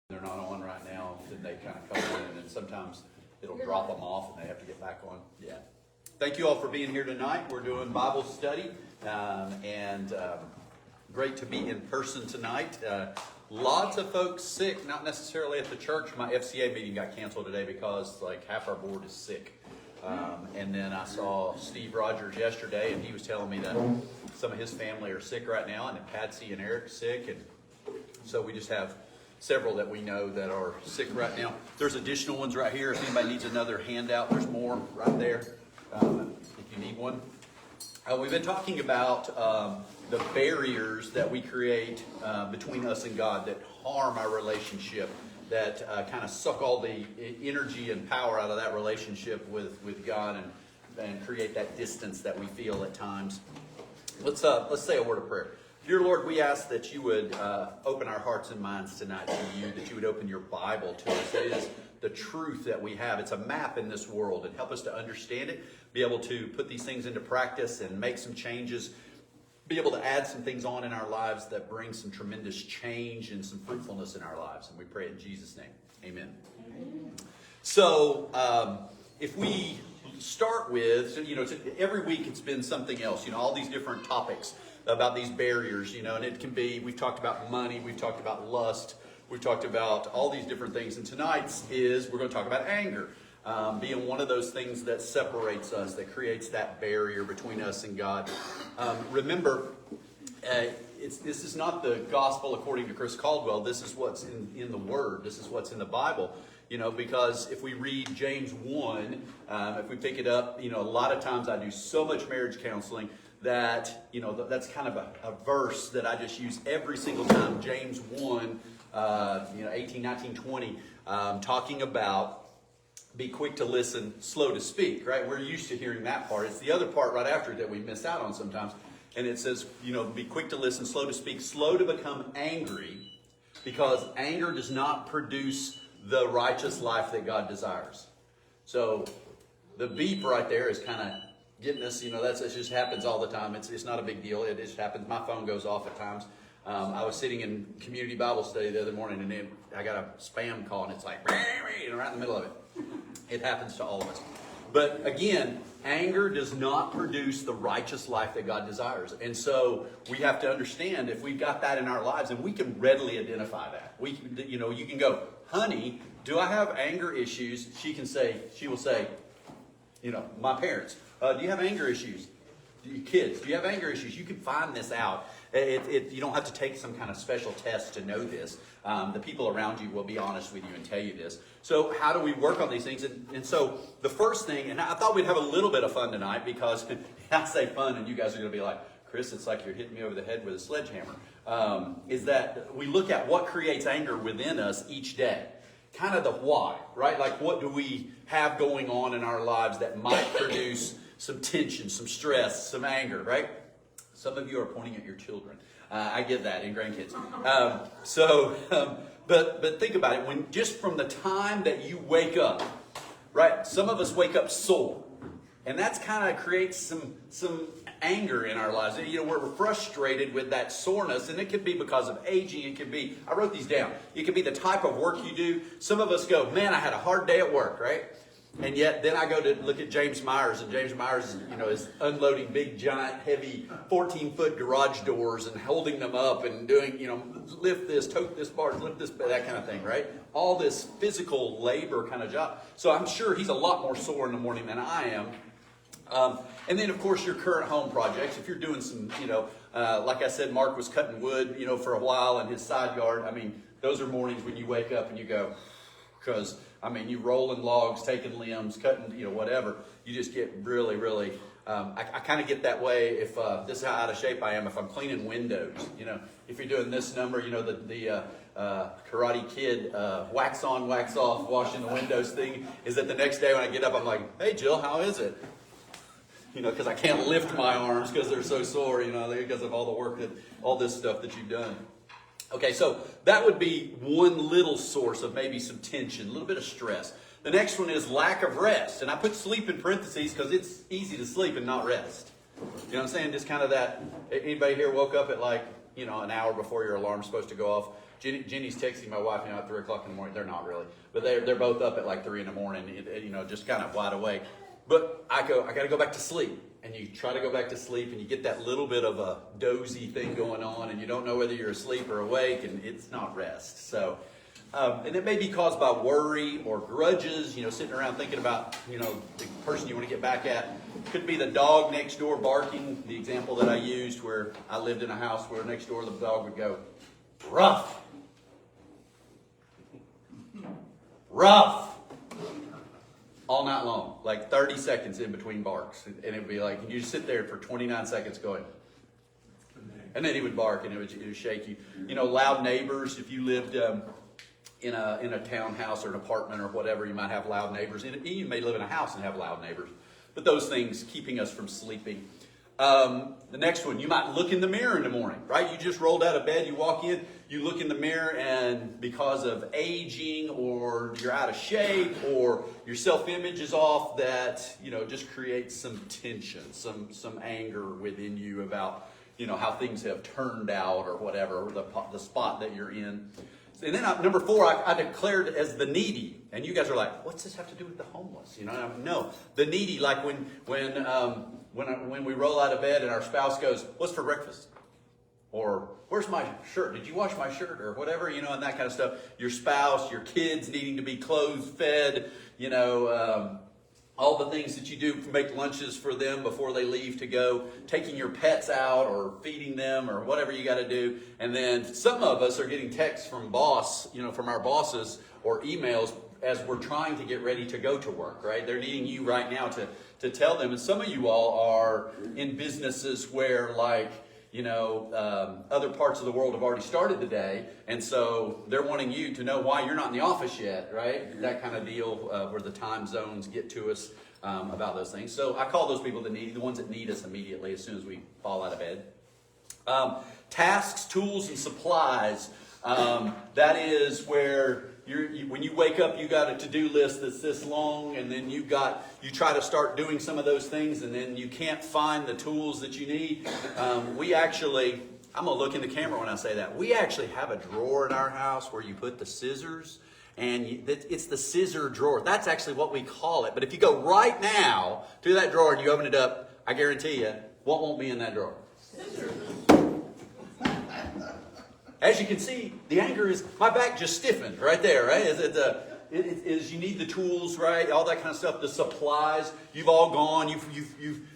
they're not on right now, then they kind of come in, and then sometimes it'll drop them off and they have to get back on. Yeah. Thank you all for being here tonight. We're doing Bible study, and great to be in person tonight. Lots of folks sick, not necessarily at the church. My FCA meeting got canceled today because like half our board is sick. And then I saw Steve Rogers yesterday, and he was telling me that some of his family are sick right now, and then Patsy and Eric sick, and so we just have several that we know that are sick right now. There's additional ones right here. If anybody needs another handout, there's more right there if you need one. We've been talking about the barriers that we create between us and God that harm our relationship, that kind of suck all the energy and power out of that relationship with God and create that distance that we feel at times. Let's say a word of prayer. Dear Lord, we ask that you would open our hearts and minds tonight to you, that you would open your Bible to us. It is the truth that we have. It's a map in this world, and help us to understand it, be able to put these things into practice and make some changes, be able to add some things on in our lives that bring some tremendous change and some fruitfulness in our lives. And we pray in Jesus' name. Amen. Amen. So if we start with, every week it's been something else, all these different topics about these barriers, and it can be, we've talked about money, we've talked about lust, we've talked about all these different things. And tonight's we're going to talk about anger, being one of those things that separates us, that creates that barrier between us and God. Remember, this is not the gospel according to Chris Caldwell. This is what's in the Word. This is what's in the Bible. Because if we read James 1, if we pick it up, a lot of times I do so much marriage counseling that, that's kind of a verse that I just use every single time. James 1, 18, 19, 20, talking about be quick to listen, slow to speak, right? We're used to hearing that part. It's the other part right after that we miss out on sometimes. And it says, be quick to listen, slow to speak, slow to become angry, because anger does not produce the righteous life that God desires. So the beep right there is kind of getting us, it just happens all the time. It's not a big deal. It just happens. My phone goes off at times. I was sitting in community Bible study the other morning, and then I got a spam call, and it's like, right in the middle of it. It happens to all of us. But again, anger does not produce the righteous life that God desires. And so we have to understand, if we've got that in our lives, and we can readily identify that. You can go, honey, do I have anger issues? She will say, my parents, do you have anger issues? Kids, do you have anger issues? You can find this out. You don't have to take some kind of special test to know this. The people around you will be honest with you and tell you this. So how do we work on these things? And so the first thing, and I thought we'd have a little bit of fun tonight, because I say fun and you guys are going to be like, Chris, it's like you're hitting me over the head with a sledgehammer, is that we look at what creates anger within us each day. Kind of the why, right? Like, what do we have going on in our lives that might produce some tension, some stress, some anger, right? Some of you are pointing at your children. I get that, and grandkids. But think about it. Just from the time that you wake up, right? Some of us wake up sore, and that's kind of creates some anger in our lives. We're frustrated with that soreness, and it could be because of aging. It could be, I wrote these down. It could be the type of work you do. Some of us go, man, I had a hard day at work, right? And yet then I go to look at James Myers, and James Myers, is unloading big, giant, heavy 14-foot garage doors and holding them up and doing, lift this, tote this bar, lift this, that kind of thing, right? All this physical labor kind of job. So I'm sure he's a lot more sore in the morning than I am. And then, of course, your current home projects. If you're doing some, like I said, Mark was cutting wood, for a while in his side yard. Those are mornings when you wake up and you go, because, you rolling logs, taking limbs, cutting, whatever. You just get really, really, I kind of get that way if, this is how out of shape I am, if I'm cleaning windows. If you're doing this number, the Karate Kid wax on, wax off, washing the windows thing, is that the next day when I get up, I'm like, hey, Jill, how is it? Because I can't lift my arms because they're so sore, because of all the work all this stuff that you've done. Okay, so that would be one little source of maybe some tension, a little bit of stress. The next one is lack of rest. And I put sleep in parentheses because it's easy to sleep and not rest. You know what I'm saying? Just kind of that, anybody here woke up at an hour before your alarm's supposed to go off? Jenny's texting my wife at 3 o'clock in the morning. They're not really, but they're both up at like 3 in the morning, just kind of wide awake. But I got to go back to sleep. And you try to go back to sleep, and you get that little bit of a dozy thing going on, and you don't know whether you're asleep or awake, and it's not rest. So, and it may be caused by worry or grudges, sitting around thinking about, the person you want to get back at. Could be the dog next door barking, the example that I used where I lived in a house where next door the dog would go, rough, rough. All night long, like 30 seconds in between barks. And it would be like, and you just sit there for 29 seconds going, and then he would bark and it would shake you. Loud neighbors, if you lived in a townhouse or an apartment or whatever, you might have loud neighbors. And you may live in a house and have loud neighbors. But those things keeping us from sleeping. The next one, you might look in the mirror in the morning, right? You just rolled out of bed, you walk in, you look in the mirror, and because of aging or you're out of shape or your self-image is off, that, just creates some tension, some anger within you about, how things have turned out or whatever, or the spot that you're in. And then number 4, I declared as the needy. And you guys are like, what's this have to do with the homeless? No, the needy, like when we roll out of bed and our spouse goes, what's for breakfast? Or where's my shirt? Did you wash my shirt? Or whatever, and that kind of stuff. Your spouse, your kids needing to be clothed, fed, all the things that you do to make lunches for them before they leave to go, taking your pets out or feeding them or whatever you got to do. And then some of us are getting texts from from our bosses or emails as we're trying to get ready to go to work, right? They're needing you right now to tell them. And some of you all are in businesses where other parts of the world have already started the day, and so they're wanting you to know why you're not in the office yet, right? That kind of deal where the time zones get to us about those things. So I call those people the needy, the ones that need us immediately as soon as we fall out of bed. Tasks, tools, and supplies. That is where when you wake up, you got a to-do list that's this long, and then you try to start doing some of those things, and then you can't find the tools that you need. I'm going to look in the camera when I say that. We actually have a drawer in our house where you put the scissors, and it's the scissor drawer. That's actually what we call it. But if you go right now to that drawer and you open it up, I guarantee you, what won't be in that drawer? Scissors. As you can see, the anger is, my back just stiffened right there, right? You need the tools, right? All that kind of stuff, the supplies. You've all gone.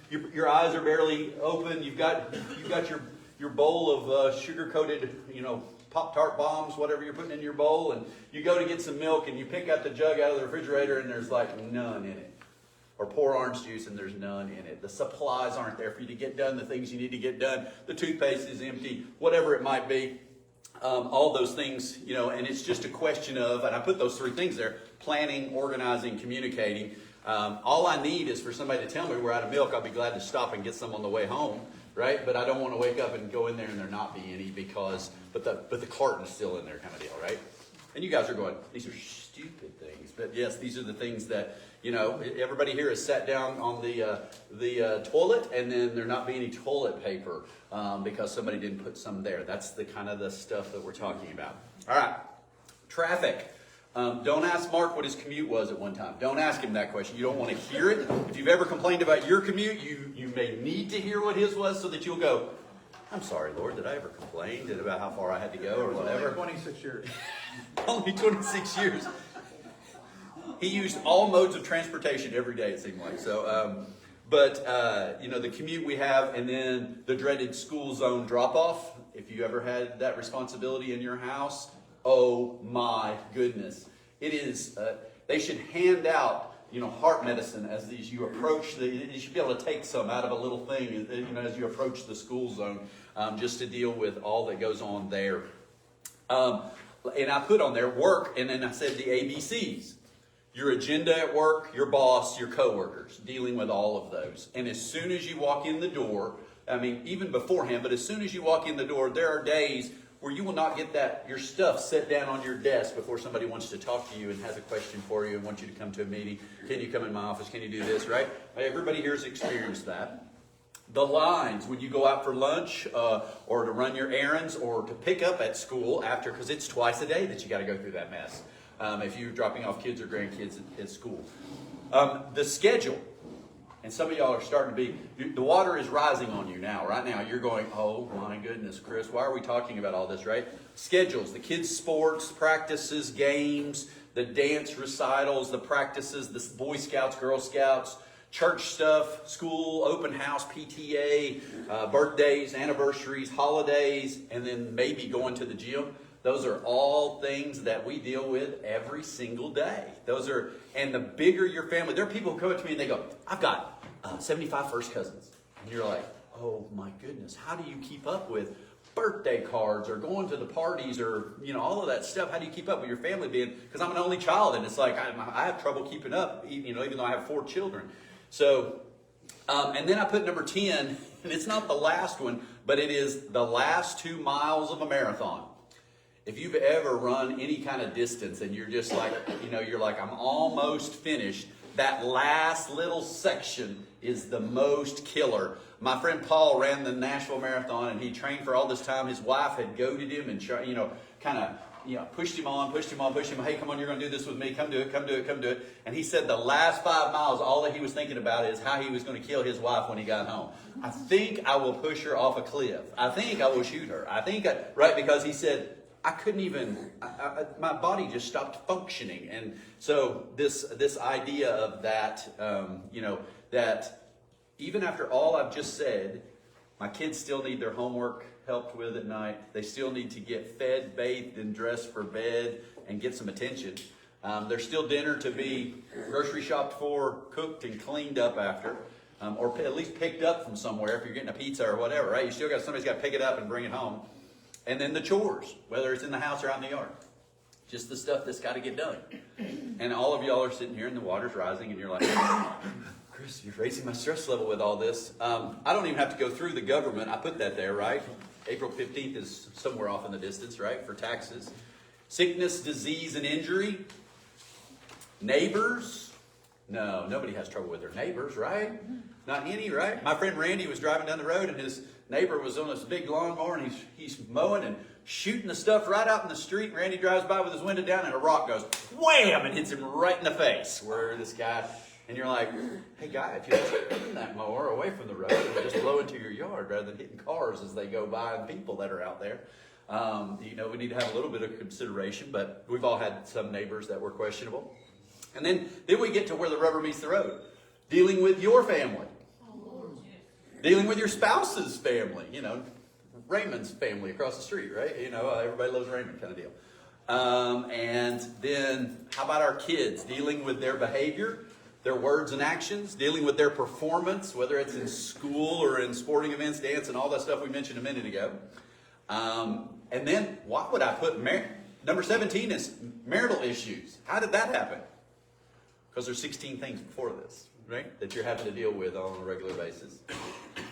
Your eyes are barely open. You've got your bowl of sugar-coated, Pop-Tart bombs, whatever you're putting in your bowl, and you go to get some milk, and you pick out the jug out of the refrigerator, and there's like none in it. Or pour orange juice, and there's none in it. The supplies aren't there for you to get done, the things you need to get done. The toothpaste is empty, whatever it might be. All those things, and it's just a question of, and I put those 3 things there, planning, organizing, communicating. All I need is for somebody to tell me we're out of milk. I'll be glad to stop and get some on the way home, right? But I don't want to wake up and go in there and there not be any but the carton's still in there kind of deal, right? And you guys are going, these are stupid things. But yes, these are the things that, everybody here has sat down on the toilet, and then there not be any toilet paper because somebody didn't put some there. That's the kind of the stuff that we're talking about. All right, traffic. Don't ask Mark what his commute was at one time. Don't ask him that question. You don't want to hear it. If you've ever complained about your commute, you may need to hear what his was so that you'll go, I'm sorry, Lord, did I ever complain about how far I had to go or whatever? Only 26 years. Only 26 years. He used all modes of transportation every day, it seemed like. So, the commute we have, and then the dreaded school zone drop-off. If you ever had that responsibility in your house, oh my goodness. It is, they should hand out, heart medicine as you approach you should be able to take some out of a little thing, as you approach the school zone, just to deal with all that goes on there. And I put on there work, and then I said the ABCs. Your agenda at work, your boss, your coworkers, dealing with all of those. And as soon as you walk in the door, even beforehand, but as soon as you walk in the door, there are days where you will not get your stuff set down on your desk before somebody wants to talk to you and has a question for you and wants you to come to a meeting. Can you come in my office? Can you do this, right? Everybody here has experienced that. The lines when you go out for lunch or to run your errands or to pick up at school after, because it's twice a day that you got to go through that mess if you're dropping off kids or grandkids at school. The schedule, and some of y'all are starting to be, the water is rising on you now. Right now you're going, oh my goodness, Chris, why are we talking about all this, right? Schedules, the kids' sports, practices, games, the dance recitals, the practices, the Boy Scouts, Girl Scouts, church stuff, school, open house, PTA, birthdays, anniversaries, holidays, and then maybe going to the gym. Those are all things that we deal with every single day. And the bigger your family, there are people who come up to me and they go, I've got 75 first cousins. And you're like, oh my goodness, how do you keep up with birthday cards or going to the parties or, all of that stuff? How do you keep up with your family being, because I'm an only child and it's like, I have trouble keeping up, even though I have 4 children. So, and then I put number 10, and it's not the last one, but it is the last 2 miles of a marathon. If you've ever run any kind of distance and you're just like, you're like, I'm almost finished, that last little section is the most killer. My friend Paul ran the Nashville Marathon and he trained for all this time. His wife had goaded him and, pushed him on. Hey, come on, you're going to do this with me. Come do it. And he said the last 5 miles, all that he was thinking about is how he was going to kill his wife when he got home. I think I will push her off a cliff. I think I will shoot her. Right, because he said, I couldn't even, my body just stopped functioning. And so this idea of that, that even after all I've just said, my kids still need their homework helped with at night. They still need to get fed, bathed, and dressed for bed and get some attention. There's still dinner to be grocery shopped for, cooked, and cleaned up after, or at least picked up from somewhere if you're getting a pizza or whatever, right? Somebody's got to pick it up and bring it home. And then the chores, whether it's in the house or out in the yard. Just the stuff that's got to get done. And all of y'all are sitting here and the water's rising and you're like, Chris, you're raising my stress level with all this. I don't even have to go through the government. I put that there, right? April 15th is somewhere off in the distance, right, for taxes. Sickness, disease, and injury. Neighbors. No, nobody has trouble with their neighbors, right? Not any, right? My friend Randy was driving down the road and his neighbor was on this big lawnmower and he's mowing and shooting the stuff right out in the street. Randy drives by with his window down and a rock goes wham and hits him right in the face. Where this guy, and you're like, hey guy, if you just turn that mower away from the road and just blow into your yard rather than hitting cars as they go by and people that are out there. We need to have a little bit of consideration, but we've all had some neighbors that were questionable. And then we get to where the rubber meets the road. Dealing with your family. Dealing with your spouse's family, Raymond's family across the street, right? Everybody loves Raymond kind of deal. And then how about our kids? Dealing with their behavior, their words and actions, dealing with their performance, whether it's in school or in sporting events, dance, and all that stuff we mentioned a minute ago. And then what would I put? Number 17 is marital issues. How did that happen? Because there's 16 things before this, right, that you're having to deal with on a regular basis.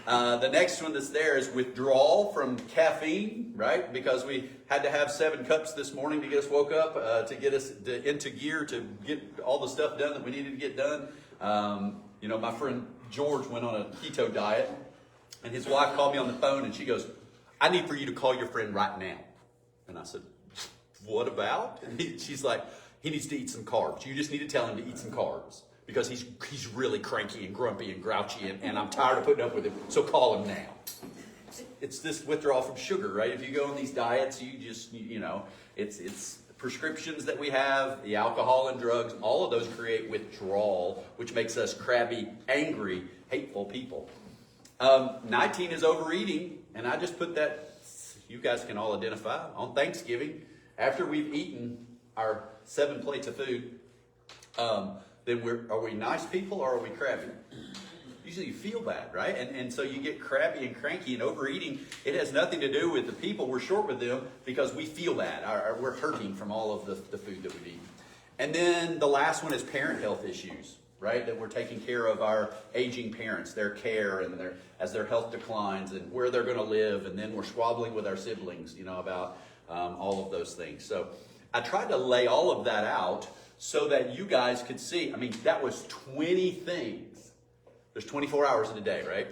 The next one that's there is withdrawal from caffeine, right? Because we had to have 7 cups this morning to get us woke up, to get us into gear, to get all the stuff done that we needed to get done. My friend George went on a keto diet, and his wife called me on the phone, and she goes, I need for you to call your friend right now. And I said, what about? And she's like, he needs to eat some carbs. You just need to tell him to eat some carbs. Because he's really cranky and grumpy and grouchy, and I'm tired of putting up with him, so call him now. It's this withdrawal from sugar, right? If you go on these diets, you just, it's prescriptions that we have, the alcohol and drugs, all of those create withdrawal, which makes us crabby, angry, hateful people. 19 is overeating, and I just put that, you guys can all identify, on Thanksgiving, after we've eaten our 7 plates of food, then are we nice people or are we crabby? Usually you feel bad, right? And so you get crabby and cranky, and overeating, it has nothing to do with the people. We're short with them because we feel bad. We're hurting from all of the food that we've eaten. And then the last one is parent health issues, right? That we're taking care of our aging parents, their care, and as their health declines, and where they're going to live. And then we're squabbling with our siblings, about all of those things. So I tried to lay all of that out so that you guys could see. I mean, that was 20 things. There's 24 hours in a day, right?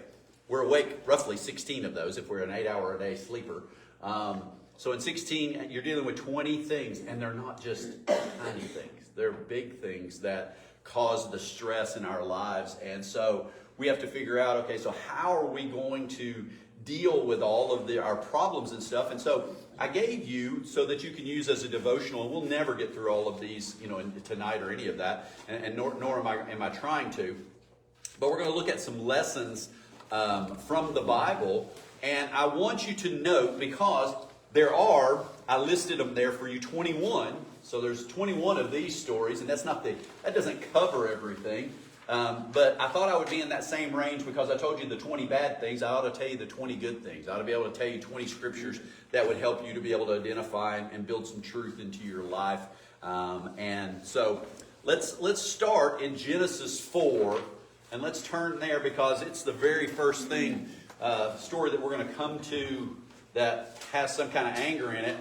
we're awake roughly 16 of those if we're an 8-hour-a-day sleeper. So in 16, you're dealing with 20 things, and they're not just tiny things. They're big things that cause the stress in our lives. And so we have to figure out, okay, so how are we going to deal with all of our problems and stuff? And so I gave you so that you can use as a devotional, and we'll never get through all of these, tonight or any of that, and nor am I trying to. But we're going to look at some lessons from the Bible, and I want you to note, because I listed them there for you, 21. So there's 21 of these stories, and that doesn't cover everything. But I thought I would be in that same range because I told you the 20 bad things. I ought to tell you the 20 good things. I ought to be able to tell you 20 scriptures that would help you to be able to identify and build some truth into your life. And so let's start in Genesis 4, and let's turn there because it's the very first story that we're going to come to that has some kind of anger in it.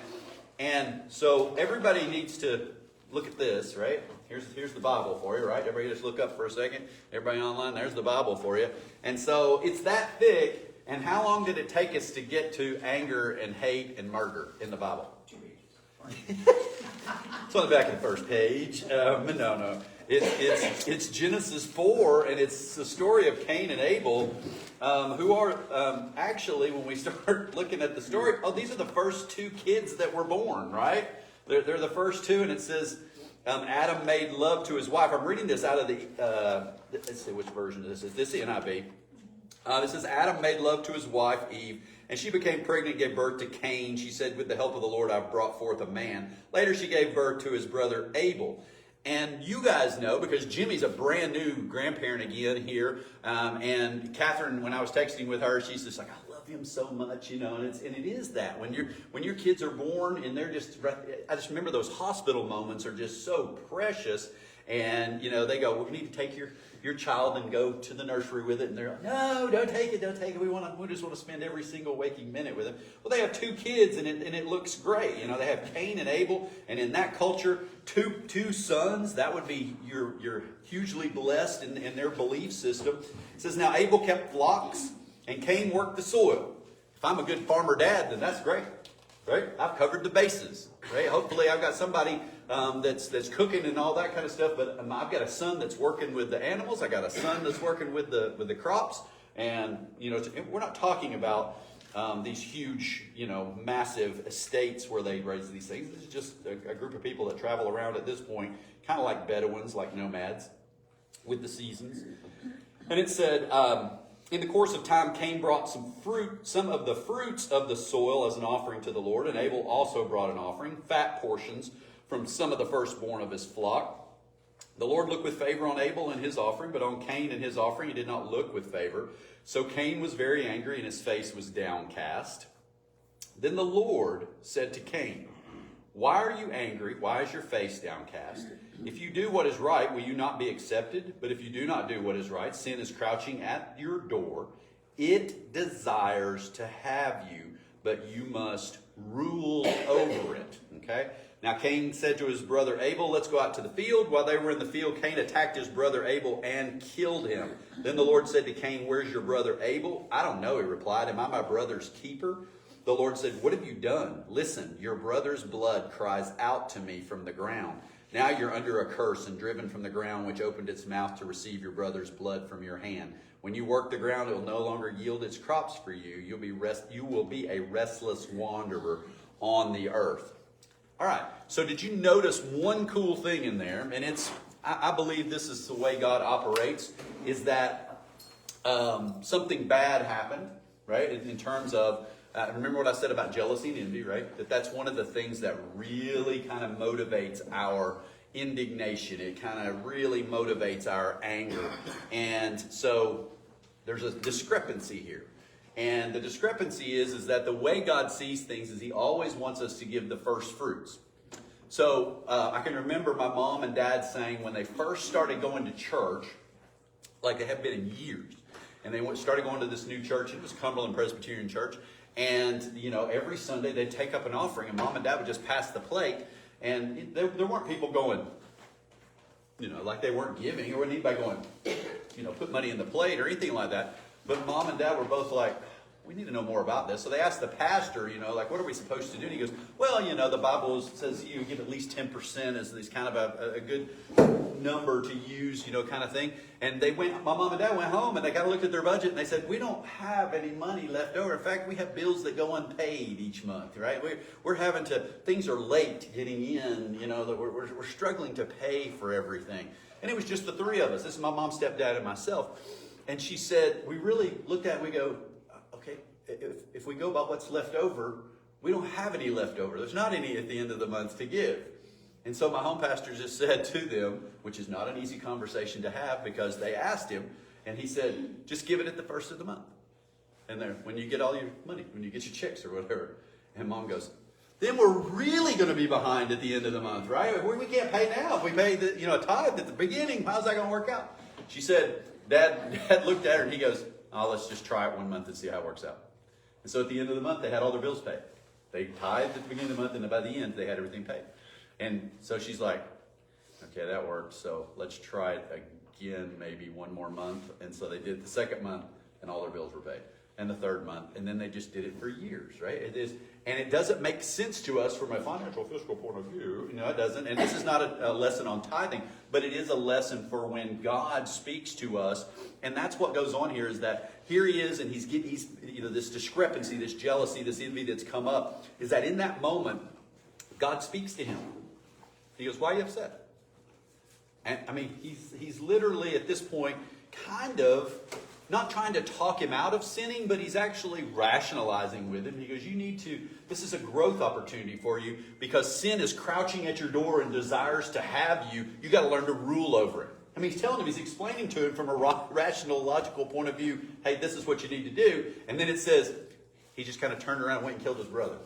And so everybody needs to look at this, right? Here's the Bible for you, right? Everybody just look up for a second. Everybody online, there's the Bible for you. And so it's that thick. And how long did it take us to get to anger and hate and murder in the Bible? 2 pages. It's on the back of the first page. No. It's Genesis 4, and it's the story of Cain and Abel, who are actually, when we start looking at the story, these are the first 2 kids that were born, right? They're the first 2, and it says Adam made love to his wife. I'm reading this out of the, let's see which version this is. This is NIV. It says, Adam made love to his wife, Eve, and she became pregnant and gave birth to Cain. She said, with the help of the Lord, I've brought forth a man. Later, she gave birth to his brother Abel. And you guys know, because Jimmy's a brand new grandparent again here, and Catherine, when I was texting with her, she's just like, I love him so much, and it is that when your kids are born and they're I just remember those hospital moments are just so precious, and they go, we need to take your child and go to the nursery with it, and they're like, no, don't take it. We just want to spend every single waking minute with him. Well, they have 2 kids, and it looks great. They have Cain and Abel, and in that culture, two sons, that would be you're hugely blessed in their belief system. It says, now Abel kept flocks, and Cain worked the soil. If I'm a good farmer dad, then that's great, right? I've covered the bases, right? Hopefully I've got somebody that's cooking and all that kind of stuff, but I've got a son that's working with the animals. I got a son that's working with the crops, and we're not talking about these huge, massive estates where they raise these things. This is just a group of people that travel around at this point, kind of like Bedouins, like nomads, with the seasons. And it said, in the course of time, Cain brought some of the fruits of the soil as an offering to the Lord, and Abel also brought an offering, fat portions from some of the firstborn of his flock. The Lord looked with favor on Abel and his offering, but on Cain and his offering he did not look with favor. So Cain was very angry, and his face was downcast. Then the Lord said to Cain, why are you angry? Why is your face downcast? If you do what is right, will you not be accepted? But if you do not do what is right, sin is crouching at your door. It desires to have you, but you must rule over it. Okay? Now Cain said to his brother Abel, let's go out to the field. While they were in the field, Cain attacked his brother Abel and killed him. Then the Lord said to Cain, where's your brother Abel? I don't know, he replied. Am I my brother's keeper? The Lord said, what have you done? Listen, your brother's blood cries out to me from the ground. Now you're under a curse and driven from the ground, which opened its mouth to receive your brother's blood from your hand. When you work the ground, it will no longer yield its crops for you. You will be a restless wanderer on the earth. All right, so did you notice one cool thing in there? And I believe this is the way God operates, is that something bad happened, right? In terms of, remember what I said about jealousy and envy, right? That's one of the things that really kind of motivates our indignation. It kind of really motivates our anger. And so there's a discrepancy here. And the discrepancy is that the way God sees things is he always wants us to give the first fruits. So I can remember my mom and dad saying when they first started going to church, like they have been in years, and they started going to this new church. It was Cumberland Presbyterian Church. And, every Sunday they'd take up an offering, and mom and dad would just pass the plate. And there weren't people going, like they weren't giving, or anybody going, put money in the plate or anything like that. But Mom and Dad were both like, we need to know more about this. So they asked the pastor, like, what are we supposed to do? And he goes, well, the Bible says you give at least 10% as this kind of a good number to use, kind of thing. And my mom and dad went home and they kind of looked at their budget and they said, we don't have any money left over. In fact, we have bills that go unpaid each month, right? We're having to, things are late getting in, that we're struggling to pay for everything. And it was just the three of us. This is my mom, stepdad, and myself. And she said, we really looked at it and we go, okay, if we go by what's left over, we don't have any left over. There's not any at the end of the month to give. And so my home pastor just said to them, which is not an easy conversation to have because they asked him, and he said, just give it at the first of the month. And there, when you get all your money, when you get your checks or whatever. And Mom goes, then we're really going to be behind at the end of the month, right? We can't pay now. If we pay a tithe at the beginning, how's that going to work out? She said, Dad looked at her and he goes, oh, let's just try it 1 month and see how it works out. And so at the end of the month, they had all their bills paid. They tithed at the beginning of the month, and by the end, they had everything paid. And so she's like, okay, that worked. So let's try it again, maybe 1 more month. And so they did the second month, and all their bills were paid. And the third month, and then they just did it for years, right? It is, and it doesn't make sense to us from a financial fiscal point of view. It doesn't. And this is not a lesson on tithing, but it is a lesson for when God speaks to us. And that's what goes on here, is that here he is, and he's this discrepancy, this jealousy, this envy that's come up, is that in that moment, God speaks to him. He goes, why are you upset? And I mean, he's literally at this point kind of not trying to talk him out of sinning, but he's actually rationalizing with him. He goes, this is a growth opportunity for you because sin is crouching at your door and desires to have you. You got to learn to rule over it. I mean, he's telling him, he's explaining to him from a rational, logical point of view, hey, this is what you need to do. And then it says, he just kind of turned around and went and killed his brother.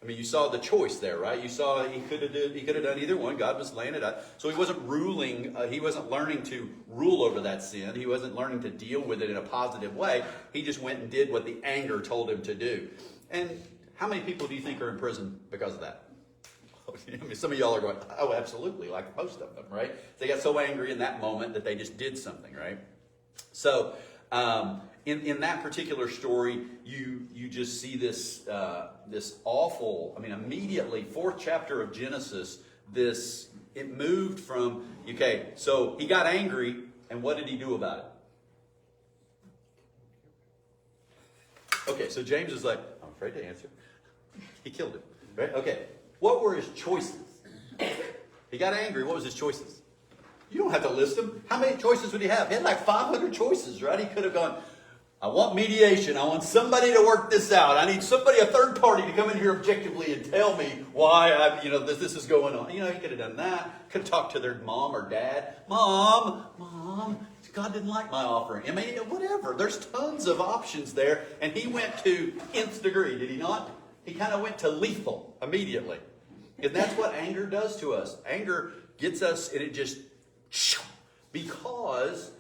I mean, you saw the choice there, right? You saw he could have done either one. God was laying it out. So he wasn't ruling. He wasn't learning to rule over that sin. He wasn't learning to deal with it in a positive way. He just went and did what the anger told him to do. And how many people do you think are in prison because of that? I mean, some of y'all are going, oh, absolutely, like most of them, right? They got so angry in that moment that they just did something, right? So in that particular story, you just see this awful, I mean, immediately, 4th chapter of Genesis, it moved from, okay, so he got angry, and what did he do about it? Okay, so James is like, I'm afraid to answer. He killed him, right? Okay, what were his choices? He got angry, what was his choices? You don't have to list them. How many choices would he have? He had like 500 choices, right? He could have gone, I want mediation. I want somebody to work this out. I need somebody, a third party, to come in here objectively and tell me why this is going on. He could have done that. Could have talked to their mom or dad. Mom, God didn't like my offering. I mean, whatever. There's tons of options there. And he went to nth degree, did he not? He kind of went to lethal immediately. And that's what anger does to us. Anger gets us, and it just, because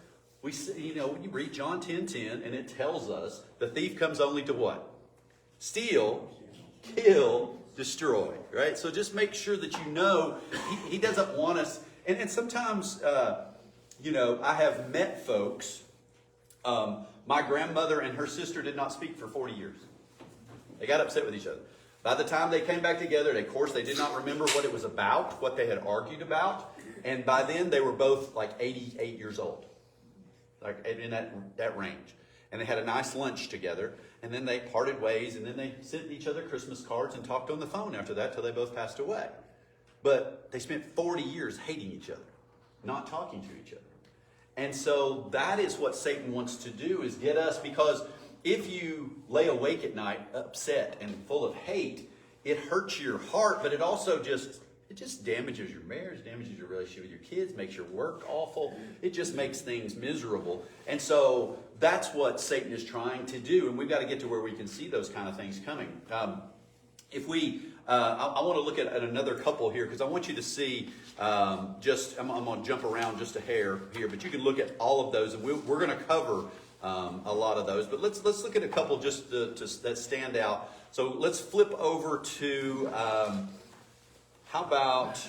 we see, when you read John 10:10, and it tells us the thief comes only to what? Steal, kill, destroy, right? So just make sure that he doesn't want us. And sometimes, I have met folks. My grandmother and her sister did not speak for 40 years. They got upset with each other. By the time they came back together, of course, they did not remember what it was about, what they had argued about. And by then, they were both like 88 years old, like in that range. And they had a nice lunch together. And then they parted ways. And then they sent each other Christmas cards and talked on the phone after that till they both passed away. But they spent 40 years hating each other, not talking to each other. And so that is what Satan wants to do, is get us, because if you lay awake at night upset and full of hate, it hurts your heart, but it also just damages your marriage, damages your relationship with your kids, makes your work awful. It just makes things miserable. And so that's what Satan is trying to do, and we've got to get to where we can see those kind of things coming. I want to look at another couple here, because I want you to see I'm going to jump around just a hair here, but you can look at all of those, and we're going to cover a lot of those. But let's look at a couple just that stand out. So let's flip over to, how about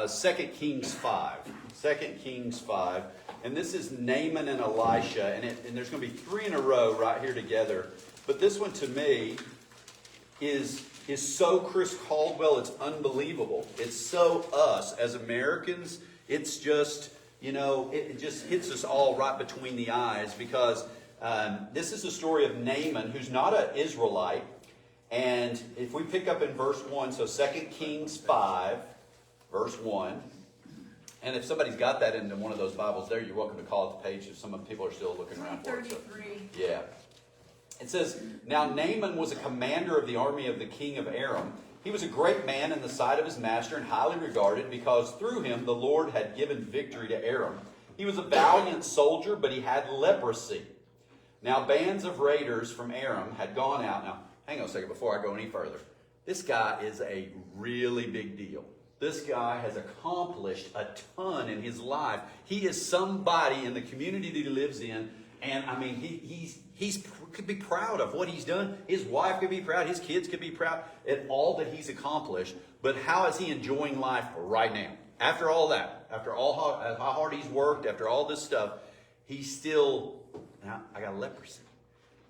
2 Kings 5? 2 Kings 5. And this is Naaman and Elisha. And there's going to be 3 in a row right here together. But this one to me is so Chris Caldwell, it's unbelievable. It's so us as Americans. It's just, it just hits us all right between the eyes, because this is the story of Naaman, who's not an Israelite. And if we pick up in verse 1, so 2 Kings 5, verse 1. And if somebody's got that in one of those Bibles there, you're welcome to call it the page if some people are still looking around for it. So, yeah. It says, "Now Naaman was a commander of the army of the king of Aram. He was a great man in the sight of his master and highly regarded, because through him the Lord had given victory to Aram. He was a valiant soldier, but he had leprosy. Now bands of raiders from Aram had gone out." Now, hang on a second before I go any further. This guy is a really big deal. This guy has accomplished a ton in his life. He is somebody in the community that he lives in. And I mean, he could be proud of what he's done. His wife could be proud. His kids could be proud at all that he's accomplished. But how is he enjoying life right now? After all that, after all how hard he's worked, after all this stuff, he's still, now I got leprosy.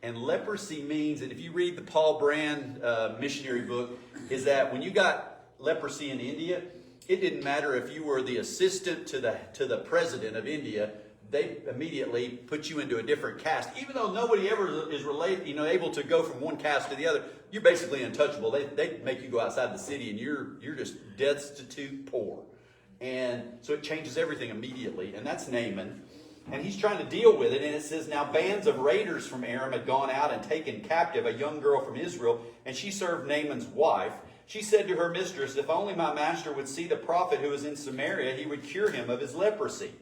And leprosy means, and if you read the Paul Brand missionary book, is that when you got leprosy in India, it didn't matter if you were the assistant to the president of India. They immediately put you into a different caste, even though nobody ever is related, able to go from one caste to the other. You're basically untouchable. They make you go outside the city, and you're just destitute poor. And so it changes everything immediately. And that's Naaman, and he's trying to deal with it. And it says, "Now bands of raiders from Aram had gone out and taken captive a young girl from Israel, and she served Naaman's wife. She said to her mistress, 'If only my master would see the prophet who is in Samaria, he would cure him of his leprosy.'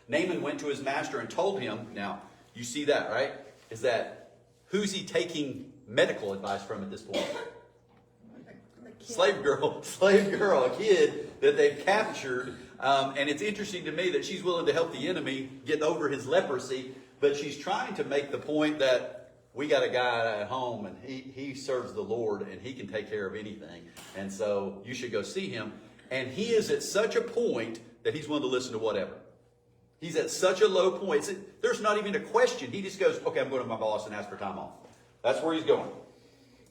Naaman went to his master and told him," now, you see that, right? Is that, who's he taking medical advice from at this point? Slave girl, a kid that they've captured. And it's interesting to me that she's willing to help the enemy get over his leprosy, but she's trying to make the point that we got a guy at home and he serves the Lord and he can take care of anything. And so you should go see him. And he is at such a point that he's willing to listen to whatever. He's at such a low point. There's not even a question. He just goes, "Okay, I'm going to my boss and ask for time off." That's where he's going.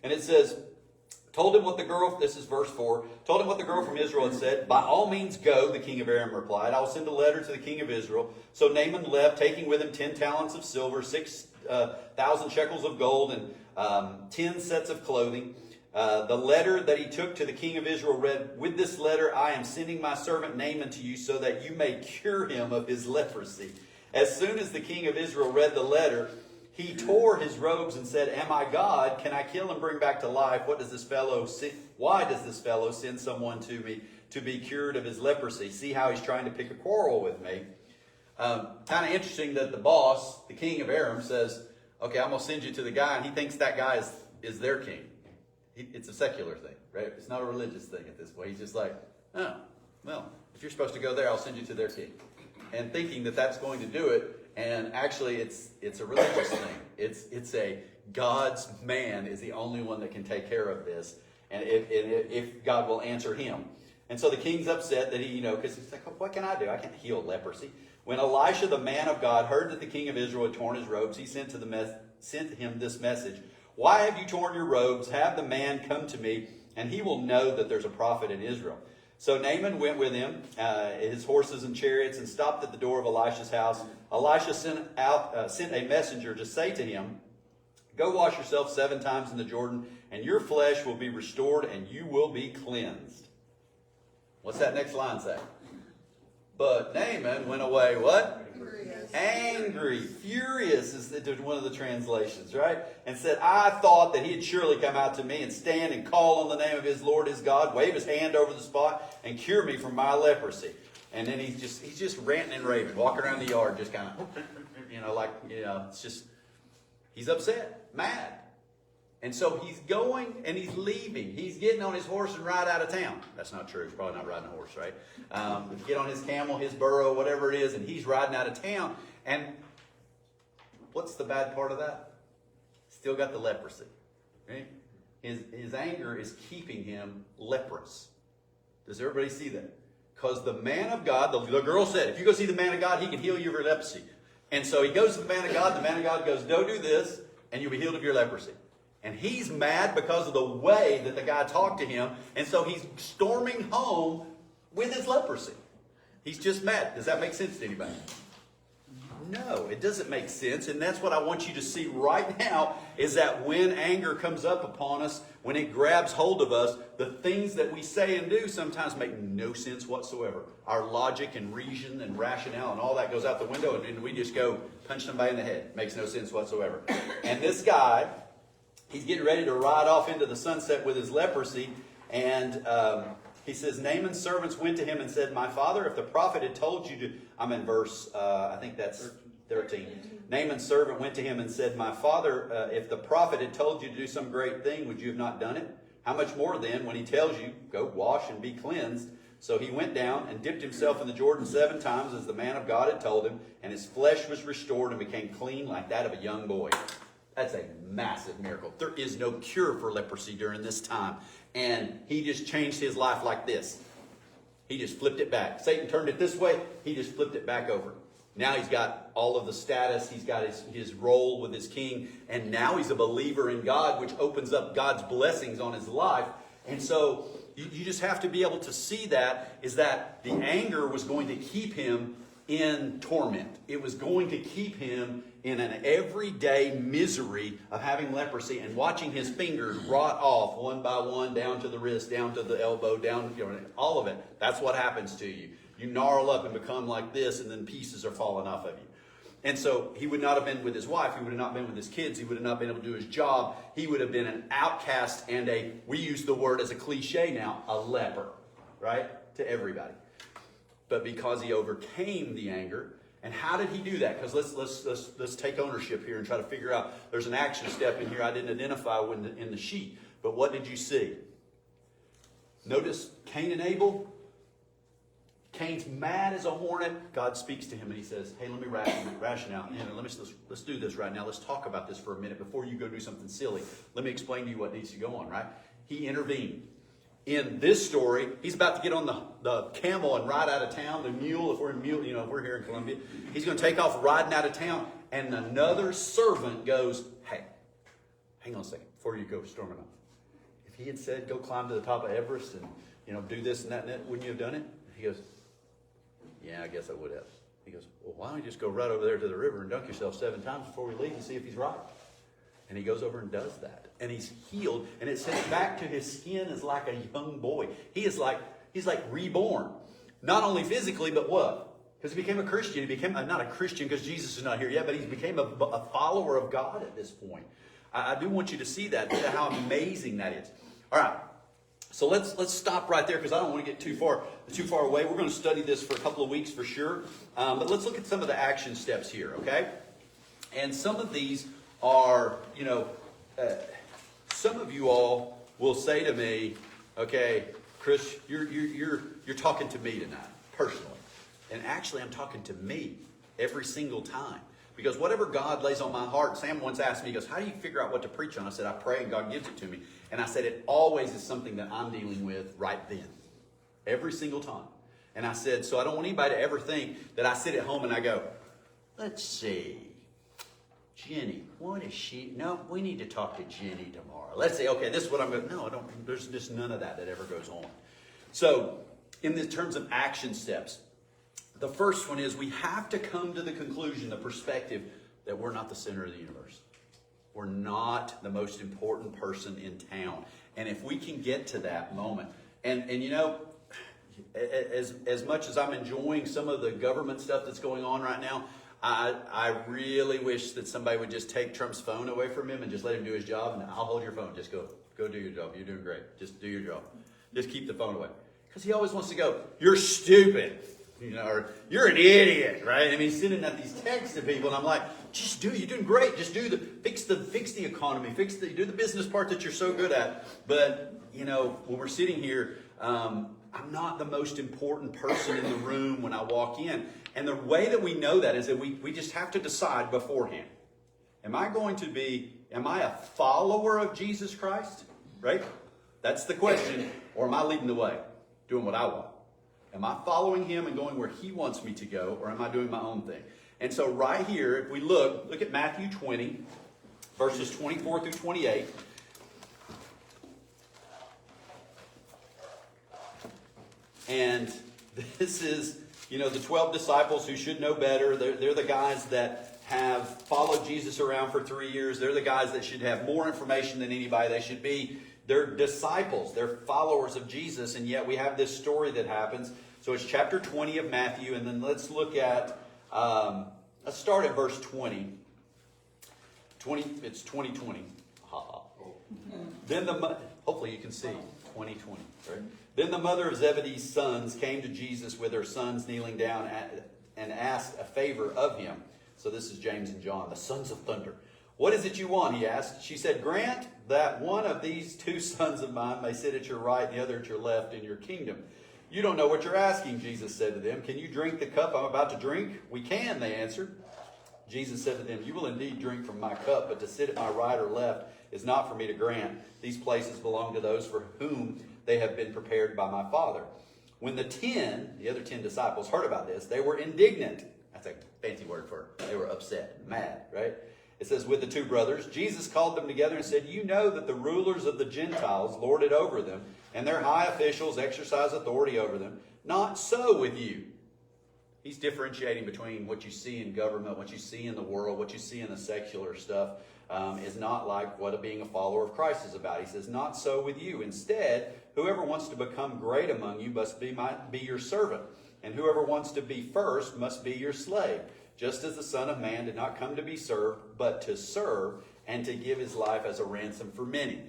And it says, "Told him what the girl," this is verse 4, "told him what the girl from Israel had said. 'By all means go,' the king of Aram replied. 'I will send a letter to the king of Israel.' So Naaman left, taking with him 10 talents of silver, 6,000 shekels of gold, and 10 sets of clothing. The letter that he took to the king of Israel read, 'With this letter I am sending my servant Naaman to you so that you may cure him of his leprosy.' As soon as the king of Israel read the letter, he tore his robes and said, 'Am I God? Can I kill and bring back to life? Why does this fellow send someone to me to be cured of his leprosy? See how he's trying to pick a quarrel with me.'" Kind of interesting that the boss, the king of Aram, says, "Okay, I'm going to send you to the guy," and he thinks that guy is their king. It's a secular thing, right? It's not a religious thing at this point. He's just like, "Oh, well, if you're supposed to go there, I'll send you to their king." And thinking that that's going to do it. And actually, it's a religious thing. It's a God's man is the only one that can take care of this. And if God will answer him. And so the king's upset that because he's like, "What can I do? I can't heal leprosy." When Elisha, the man of God, heard that the king of Israel had torn his robes, he sent him this message. "Why have you torn your robes? Have the man come to me, and he will know that there's a prophet in Israel." So Naaman went with him, his horses and chariots, and stopped at the door of Elisha's house. Elisha sent a messenger to say to him, "Go wash yourself 7 times in the Jordan, and your flesh will be restored, and you will be cleansed." What's that next line say? But Naaman went away, what? Angry, furious is one of the translations, right? And said, "I thought that he'd surely come out to me and stand and call on the name of his Lord, his God, wave his hand over the spot and cure me from my leprosy." And then he's just ranting and raving, walking around the yard, just kind of, it's just, he's upset, mad. And so he's going and he's leaving. He's getting on his horse and ride out of town. That's not true. He's probably not riding a horse, right? Get on his camel, his burro, whatever it is, and he's riding out of town. And what's the bad part of that? Still got the leprosy. Right? His anger is keeping him leprous. Does everybody see that? because the man of God, the girl said, if you go see the man of God, he can heal you of your leprosy. And so he goes to the man of God. The man of God goes, go do this, and you'll be healed of your leprosy. And he's mad because of the way that the guy talked to him. And so he's storming home with his leprosy. He's just mad. Does that make sense to anybody? No, it doesn't make sense. And that's what I want you to see right now, is that when anger comes up upon us, when it grabs hold of us, the things that we say and do sometimes make no sense whatsoever. Our logic and reason and rationale and all that goes out the window, and we just go punch somebody in the head. Makes no sense whatsoever. And this guy, he's getting ready to ride off into the sunset with his leprosy, and he says, Naaman's servants went to him and said, my father, if the prophet had told you to... I'm in verse, I think that's 13. Naaman's servant went to him and said, my father, if the prophet had told you to do some great thing, would you have not done it? How much more then, when he tells you, go wash and be cleansed? So he went down and dipped himself in the Jordan 7 times, as the man of God had told him, and his flesh was restored and became clean like that of a young boy. That's a massive miracle. There is no cure for leprosy during this time. And he just changed his life like this. He just flipped it back. Satan turned it this way. He just flipped it back over. Now he's got all of the status. He's got his role with his king. And now he's a believer in God, which opens up God's blessings on his life. And so you just have to be able to see that, is that the anger was going to keep him in torment. It was going to keep him in an everyday misery of having leprosy and watching his fingers rot off one by one, down to the wrist, down to the elbow, down, all of it. That's what happens to you. You gnarl up and become like this, and then pieces are falling off of you. And so he would not have been with his wife. He would have not been with his kids. He would have not been able to do his job. He would have been an outcast and we use the word as a cliche now, a leper, right? To everybody. But because he overcame the anger. And how did he do that? Because let's take ownership here and try to figure out. There's an action step in here I didn't identify in the sheet. But what did you see? Notice Cain and Abel. Cain's mad as a hornet. God speaks to him and he says, hey, let me ration out. Let's do this right now. Let's talk about this for a minute before you go do something silly. Let me explain to you what needs to go on, right? He intervened. In this story, he's about to get on the camel and ride out of town. The mule, if we're here in Columbia, he's going to take off riding out of town. And another servant goes, hey, hang on a second before you go storming off. If he had said, go climb to the top of Everest and do this and that, wouldn't you have done it? He goes, yeah, I guess I would have. He goes, well, why don't you just go right over there to the river and dunk yourself 7 times before we leave and see if he's right? And he goes over and does that. And he's healed. And it says back to his skin is like a young boy. He's like reborn. Not only physically, but what? Because he became a Christian. He became, not a Christian because Jesus is not here yet, but he became a follower of God at this point. I do want you to see that, how amazing that is. All right. So let's stop right there because I don't want to get too far away. We're going to study this for a couple of weeks for sure. But let's look at some of the action steps here, okay? And some of these are, some of you all will say to me, okay, Chris, you're talking to me tonight, personally. And actually, I'm talking to me every single time. Because whatever God lays on my heart, Sam once asked me, he goes, how do you figure out what to preach on? I said, I pray and God gives it to me. And I said, it always is something that I'm dealing with right then. Every single time. And I said, so I don't want anybody to ever think that I sit at home and I go, let's see. Jenny, what is she? No, we need to talk to Jenny tomorrow. Let's say, okay, this is what I'm going to... No, I don't. There's just none of that ever goes on. So, in the terms of action steps, the first one is we have to come to the conclusion, the perspective, that we're not the center of the universe. We're not the most important person in town. And if we can get to that moment, and as much as I'm enjoying some of the government stuff that's going on right now, I really wish that somebody would just take Trump's phone away from him and just let him do his job. And I'll hold your phone. Just go do your job. You're doing great. Just do your job. Just keep the phone away. Because he always wants to go, you're stupid. Or you're an idiot, right? I mean, he's sending out these texts to people, and I'm like, just you're doing great. Just fix the economy, do the business part that you're so good at. But, when we're sitting here, I'm not the most important person in the room when I walk in. And the way that we know that is that we just have to decide beforehand. Am I a follower of Jesus Christ? Right? That's the question. Or am I leading the way? Doing what I want? Am I following him and going where he wants me to go, or am I doing my own thing? And so right here, if we look at Matthew 20, verses 24 through 28. And this is, the 12 disciples who should know better. They're the guys that have followed Jesus around for 3 years. They're the guys that should have more information than anybody. They're disciples. They're followers of Jesus. And yet we have this story that happens. So it's chapter 20 of Matthew. And then let's look at, let's start at verse 20. It's 2020. Then hopefully you can see 2020, right? Then the mother of Zebedee's sons came to Jesus with her sons kneeling down and asked a favor of him. So this is James and John, the sons of thunder. What is it you want? He asked. She said, grant that one of these two sons of mine may sit at your right and the other at your left in your kingdom. You don't know what you're asking, Jesus said to them. Can you drink the cup I'm about to drink? We can, they answered. Jesus said to them, you will indeed drink from my cup, but to sit at my right or left is not for me to grant. These places belong to those for whom they have been prepared by my Father. When the other 10 disciples heard about this, they were indignant. That's a fancy word for they were upset, mad, right? It says, with the two brothers, Jesus called them together and said, you know that the rulers of the Gentiles lord it over them, and their high officials exercise authority over them. Not so with you. He's differentiating between what you see in government, what you see in the world, what you see in the secular stuff is not like what being a follower of Christ is about. He says, not so with you. Instead, whoever wants to become great among you must be your servant, and whoever wants to be first must be your slave, just as the Son of Man did not come to be served, but to serve and to give his life as a ransom for many.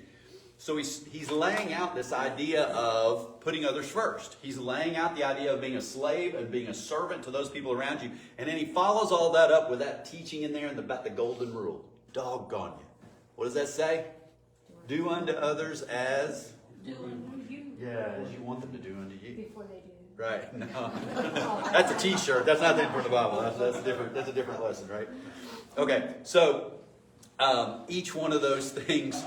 So he's laying out this idea of putting others first. He's laying out the idea of being a slave and being a servant to those people around you. And then he follows all that up with that teaching in there about the golden rule. Doggone you. What does that say? Do unto others as as you want them to do unto you. Before they do. Right. No. That's a t-shirt. That's not from the Bible. That's a different lesson, right? Okay. So each one of those things,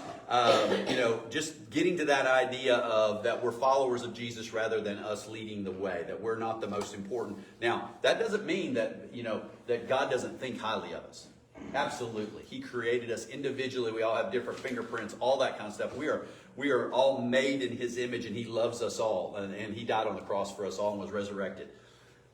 just getting to that idea of that we're followers of Jesus rather than us leading the way, that we're not the most important. Now, that doesn't mean that, that God doesn't think highly of us. Absolutely. He created us individually. We all have different fingerprints, all that kind of stuff. We are all made in his image, and he loves us all. And he died on the cross for us all and was resurrected.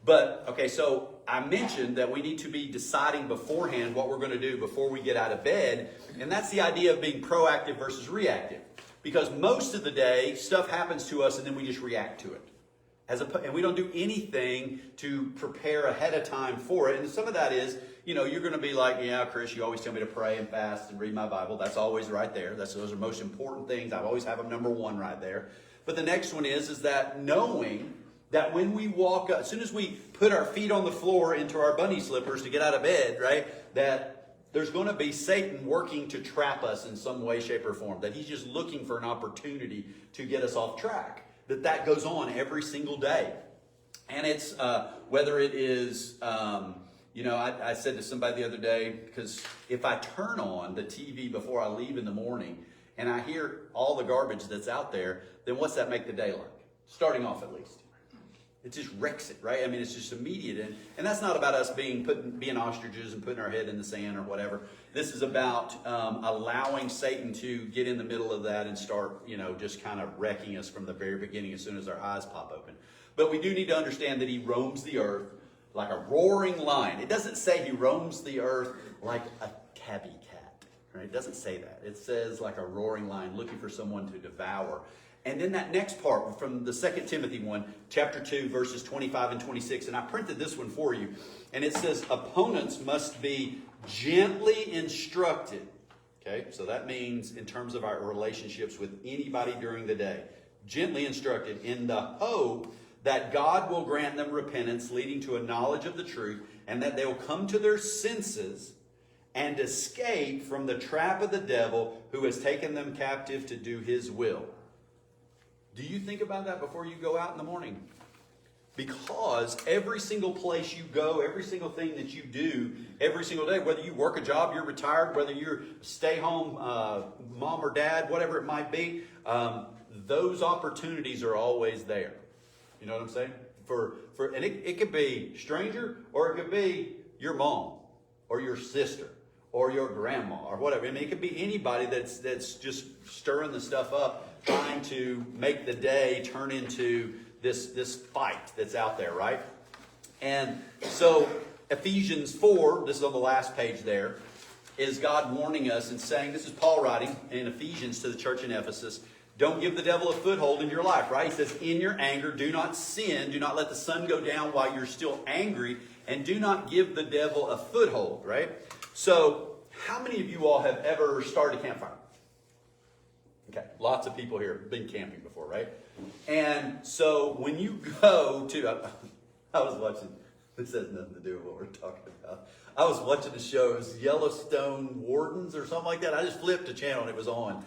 But, okay, so I mentioned that we need to be deciding beforehand what we're going to do before we get out of bed. And that's the idea of being proactive versus reactive. Because most of the day, stuff happens to us and then we just react to it. And we don't do anything to prepare ahead of time for it. And some of that is, you're going to be like, yeah, Chris, you always tell me to pray and fast and read my Bible. That's always right there. Those are the most important things. I always have them number one right there. But the next one is that knowing that when we walk up, as soon as we put our feet on the floor into our bunny slippers to get out of bed, right, that there's going to be Satan working to trap us in some way, shape, or form. That he's just looking for an opportunity to get us off track. That goes on every single day. And it's, whether it is, I said to somebody the other day, because if I turn on the TV before I leave in the morning and I hear all the garbage that's out there, then what's that make the day like? Starting off at least. It just wrecks it, right? I mean, it's just immediate. And that's not about us being ostriches and putting our head in the sand or whatever. This is about allowing Satan to get in the middle of that and start, just kind of wrecking us from the very beginning as soon as our eyes pop open. But we do need to understand that he roams the earth like a roaring lion. It doesn't say he roams the earth like a tabby cat, right? It doesn't say that. It says like a roaring lion looking for someone to devour. And then that next part from the 2 Timothy 1, chapter 2, verses 25 and 26. And I printed this one for you. And it says, opponents must be gently instructed. Okay, so that means in terms of our relationships with anybody during the day. Gently instructed in the hope that God will grant them repentance leading to a knowledge of the truth, and that they will come to their senses and escape from the trap of the devil who has taken them captive to do his will. Do you think about that before you go out in the morning? Because every single place you go, every single thing that you do, every single day, whether you work a job, you're retired, whether you're stay-home mom or dad, whatever it might be, those opportunities are always there. You know what I'm saying? and it could be stranger, or it could be your mom, or your sister, or your grandma, or whatever. I mean, it could be anybody that's just stirring the stuff up, trying to make the day turn into this fight that's out there, right? And so Ephesians 4, this is on the last page there, is God warning us and saying, this is Paul writing in Ephesians to the church in Ephesus, don't give the devil a foothold in your life, right? He says, in your anger, do not sin, do not let the sun go down while you're still angry, and do not give the devil a foothold, right? So, how many of you all have ever started a campfire? Okay, lots of people here have been camping before, right? And so, when you go to, I was watching, this has nothing to do with what we're talking about. I was watching the show, it was Yellowstone Wardens or something like that. I just flipped a channel and it was on.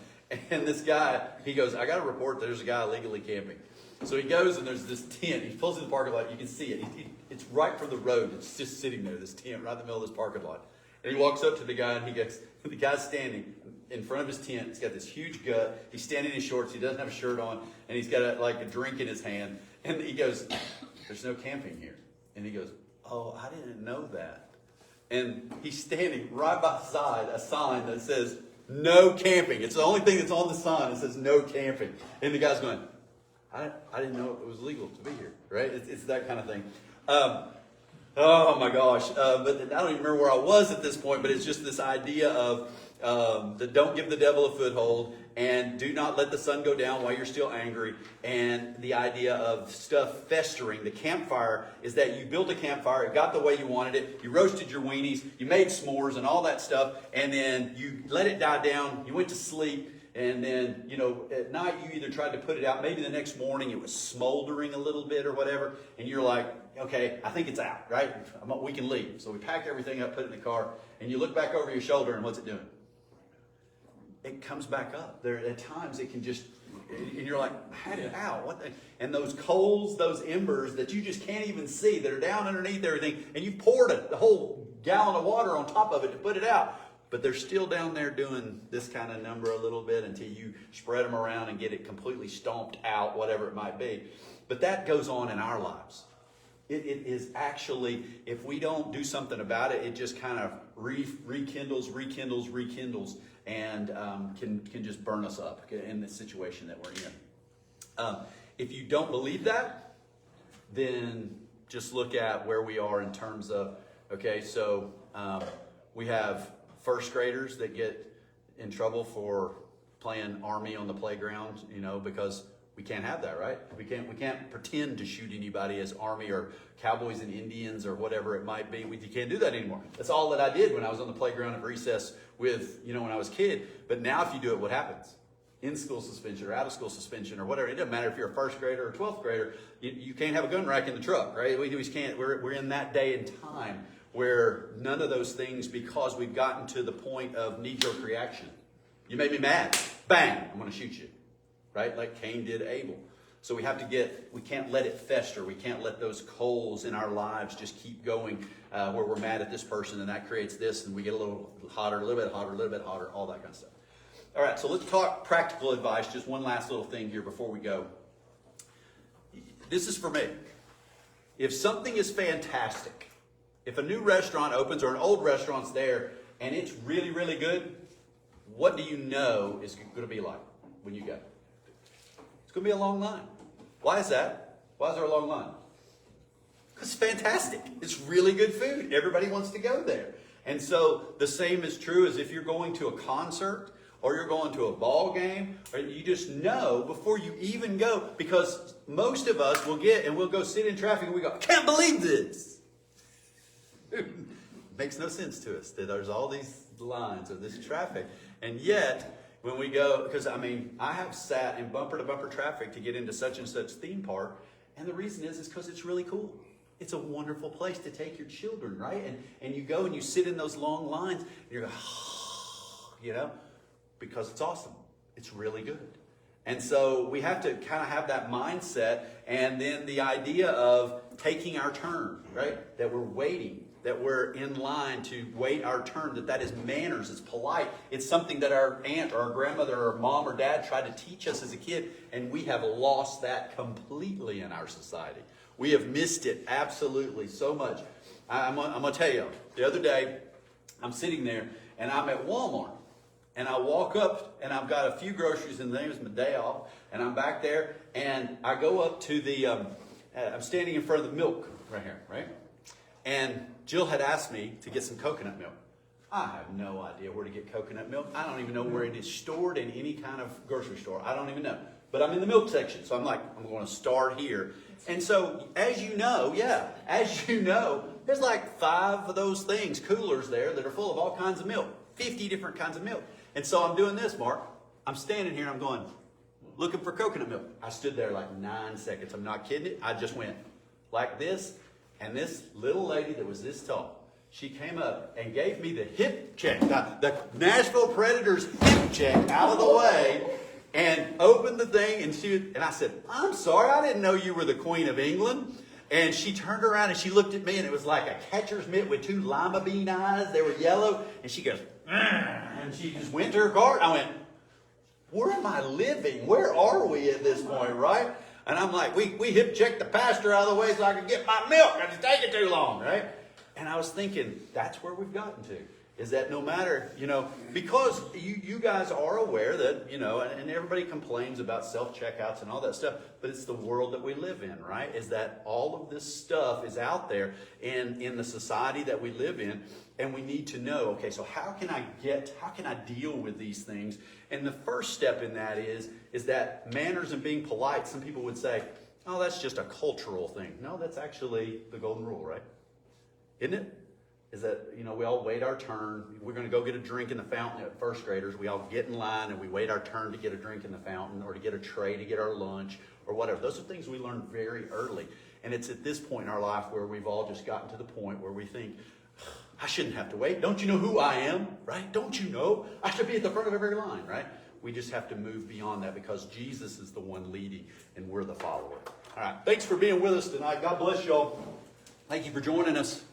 And this guy, he goes, I got to report there's a guy illegally camping. So he goes and there's this tent. He pulls in the parking lot. You can see it. It's right from the road. It's just sitting there, this tent, right in the middle of this parking lot. And he walks up to the guy and he goes, the guy's standing in front of his tent. He's got this huge gut. He's standing in shorts. He doesn't have a shirt on. And he's got a drink in his hand. And he goes, there's no camping here. And he goes, oh, I didn't know that. And he's standing right beside a sign that says, no camping. It's the only thing that's on the sign that says no camping. And the guy's going, I didn't know it was legal to be here, right? It's that kind of thing. Oh my gosh. But I don't even remember where I was at this point, but it's just this idea of that don't give the devil a foothold, and do not let the sun go down while you're still angry, and the idea of stuff festering. The campfire is that you built a campfire, it got the way you wanted it, you roasted your weenies, you made s'mores and all that stuff, and then you let it die down, you went to sleep, and then, at night you either tried to put it out, maybe the next morning it was smoldering a little bit or whatever, and you're like, okay, I think it's out, right? We can leave. So we packed everything up, put it in the car, and you look back over your shoulder, and what's it doing? It comes back up. There at times it can just, and you're like, I had it out. And those coals, those embers that you just can't even see, that are down underneath everything, and you poured the whole gallon of water on top of it to put it out. But they're still down there doing this kind of number a little bit until you spread them around and get it completely stomped out, whatever it might be. But that goes on in our lives. It is actually, if we don't do something about it, it just kind of rekindles, and can just burn us up in the situation that we're in. If you don't believe that, then just look at where we are in terms of, okay, so we have first graders that get in trouble for playing Army on the playground, because we can't have that, right? We can't pretend to shoot anybody as Army or Cowboys and Indians or whatever it might be. You can't do that anymore. That's all that I did when I was on the playground at recess with, when I was a kid. But now if you do it, what happens? In-school suspension or out-of-school suspension or whatever. It doesn't matter if you're a first grader or a 12th grader. You can't have a gun rack in the truck, right? We just can't. We're in that day and time where none of those things, because we've gotten to the point of knee-jerk reaction. You made me mad. Bang, I'm going to shoot you. Right? Like Cain did Abel. So we can't let it fester. We can't let those coals in our lives just keep going where we're mad at this person and that creates this and we get a little hotter, a little bit hotter, a little bit hotter, all that kind of stuff. All right, so let's talk practical advice. Just one last little thing here before we go. This is for me. If something is fantastic, if a new restaurant opens or an old restaurant's there and it's really, really good, what do you know is going to be like when you go? It's going to be a long line. Why is that? Why is there a long line? Because it's fantastic. It's really good food. Everybody wants to go there. And so the same is true as if you're going to a concert or you're going to a ball game, or you just know before you even go, because most of us will we'll go sit in traffic and we go, I can't believe this. Makes no sense to us that there's all these lines of this traffic. And yet, when we go, because I have sat in bumper to bumper traffic to get into such and such theme park, and the reason is because it's really cool. It's a wonderful place to take your children, right? And you go and you sit in those long lines, and you're going, because it's awesome. It's really good. And so we have to kind of have that mindset, and then the idea of taking our turn, right? That we're waiting, that we're in line to wait our turn, that is manners, it's polite. It's something that our aunt or our grandmother or mom or dad tried to teach us as a kid, and we have lost that completely in our society. We have missed it absolutely so much. I'm going to tell you, the other day, I'm sitting there, and I'm at Walmart. And I walk up, and I've got a few groceries, and it was my day off. And I'm back there, and I go up to the, I'm standing in front of the milk right here, right? And Jill had asked me to get some coconut milk. I have no idea where to get coconut milk. I don't even know where it is stored in any kind of grocery store. I don't even know. But I'm in the milk section, so I'm like, I'm going to start here. And so, as you know, there's like 5 of those things, coolers there, that are full of all kinds of milk. 50 different kinds of milk. And so I'm doing this, Mark. I'm standing here and I'm going, looking for coconut milk. I stood there like 9 seconds. I'm not kidding it. I just went like this. And this little lady that was this tall, she came up and gave me the hip check, the Nashville Predators hip check out of the way, and opened the thing. And I said, I'm sorry, I didn't know you were the Queen of England. And she turned around and she looked at me, and it was like a catcher's mitt with 2 lima bean eyes. They were yellow. And she goes, and she just went to her car. I went, where am I living? Where are we at this point, right? And I'm like, we hip checked the pasture out of the way so I could get my milk. I just taking too long, right? And I was thinking, that's where we've gotten to. Is that no matter, because you guys are aware that, and everybody complains about self-checkouts and all that stuff, but it's the world that we live in, right? Is that all of this stuff is out there in the society that we live in, and we need to know, okay, so how can I deal with these things? And the first step in that is that manners and being polite, some people would say, oh, that's just a cultural thing. No, that's actually the golden rule, right? Isn't it? Is that, we all wait our turn. We're going to go get a drink in the fountain at first graders. We all get in line and we wait our turn to get a drink in the fountain or to get a tray to get our lunch or whatever. Those are things we learn very early. And it's at this point in our life where we've all just gotten to the point where we think, I shouldn't have to wait. Don't you know who I am, right? Don't you know? I should be at the front of every line, right? We just have to move beyond that because Jesus is the one leading and we're the follower. All right. Thanks for being with us tonight. God bless y'all. Thank you for joining us.